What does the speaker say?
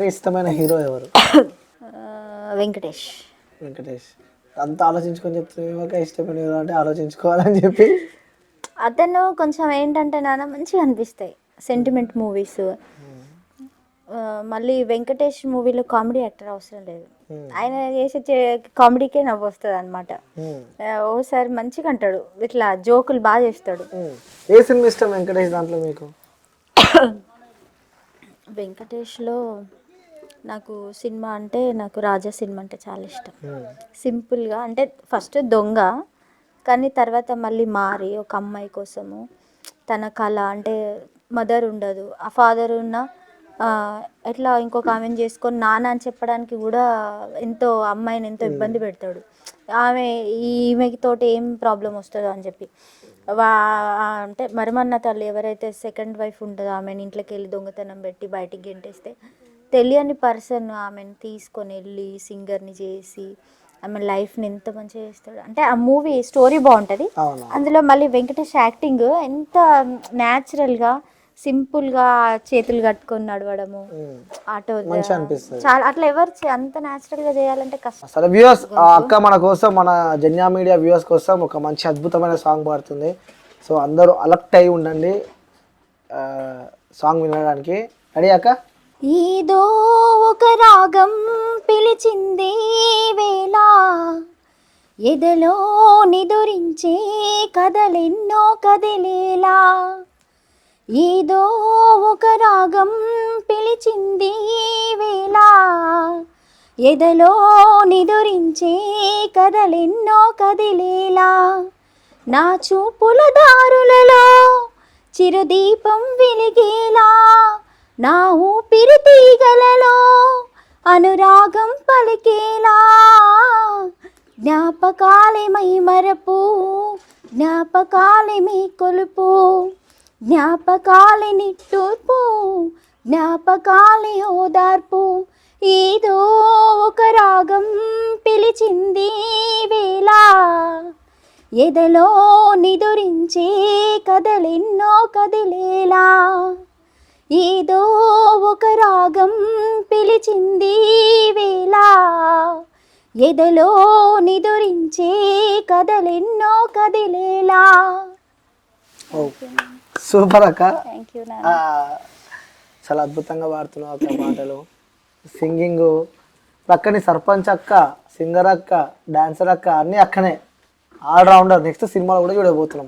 ఇష్టమైన హీరో ఎవరు? వెంకటేష్. వెంకటేష్. అంత ఆలోచించుకొని చెప్తున్నావు. ఇష్టమైన హీరో అంటే ఆలోచించుకోవాలని చెప్పి. అతను కొంచెం ఏంటంటే నాన్న మంచిగా అనిపిస్తాయి సెంటిమెంట్ మూవీస్. మళ్ళీ వెంకటేష్ మూవీలో కామెడీ యాక్టర్ అవసరం లేదు, ఆయన చేసే కామెడీకే నవ్వు వస్తుంది అనమాట. ఓసారి మంచిగా అంటాడు, ఇట్లా జోకులు బాగా చేస్తాడు. ఏ సినిమా ఇష్టం వెంకటేష్ దాంట్లో మీకు? వెంకటేష్లో నాకు సినిమా అంటే నాకు రాజా సినిమా అంటే చాలా ఇష్టం. సింపుల్గా అంటే ఫస్ట్ దొంగ, కానీ తర్వాత మళ్ళీ మారి ఒక అమ్మాయి కోసము తన కళ అంటే మదర్ ఉండదు, ఆ ఫాదర్ ఉన్న ఎట్లా ఇంకొక ఆమెను చేసుకొని నాన్న అని చెప్పడానికి కూడా ఎంతో అమ్మాయిని ఎంతో ఇబ్బంది పెడతాడు. ఆమె ఈమెకి తోటి ఏం ప్రాబ్లం వస్తుందో అని చెప్పి అంటే మరమన్న తల్లి ఎవరైతే సెకండ్ వైఫ్ ఉంటుందో ఆమెను ఇంట్లోకి వెళ్ళి దొంగతనం పెట్టి బయటికి గెంటేస్తే తెలియని పర్సన్ ఆమెను తీసుకొని వెళ్ళి సింగర్ని చేసి ఆమె లైఫ్ని ఎంత మంచిగా చేస్తాడు. అంటే ఆ మూవీ స్టోరీ బాగుంటుంది, అందులో మళ్ళీ వెంకటేష్ యాక్టింగ్ ఎంత న్యాచురల్గా సింపుల్గా చేతులు కట్టుకొని నడవడము, ఆటో చాలా అట్లా ఎవరు అంత న్యాచురల్గా చేయాలంటే కష్టం. సరే వ్యూవర్స్, అక్క మన కోసం, మన జన్యా మీడియా వ్యూవర్స్ కోసం ఒక మంచి అద్భుతమైన సాంగ్ పాడుతుంది. సో అందరూ అలర్ట్ అయి ఉండండి సాంగ్ వినడానికి. రెడీ అక్క? ఏదో ఒక రాగం పిలిచింది వేళ, ఎదలో నిదురించే కదలెన్నో కదిలేలా. ఏదో ఒక రాగం పిలిచింది వేళ, ఎదలో నిదురించే కదలెన్నో కదిలేలా. నా చూపుల దారులలో చిరుదీపం వెలిగేలా, నా ఊపిరి తీగలలో అనురాగం పలికేలా. జ్ఞాపకాలే మై మరపు, జ్ఞాపకాలే మీ కొలుపు, జ్ఞాపకాలే నిట్టూర్పు, జ్ఞాపకాలే ఓదార్పు. ఏదో ఒక రాగం పిలిచింది వేళ, ఎదలో నిదురించే కదలెన్నో కదిలేలా. ఏదో ఒక రాగం పిలిచింది వేళ, ఎదలో నిదురించే కదలెన్నో కదిలేలా. సూపర్ అక్క, థ్యాంక్ యూ. చాలా అద్భుతంగా పాడుతున్నావు అక్క పాటలు, సింగింగ్. పక్కని సర్పంచ్ అక్క, సింగర్ అక్క, డాన్సర్ అక్క, అన్నీ అక్కనే, ఆల్రౌండర్. నెక్స్ట్ సినిమాలో కూడా చూడబోతున్నాం.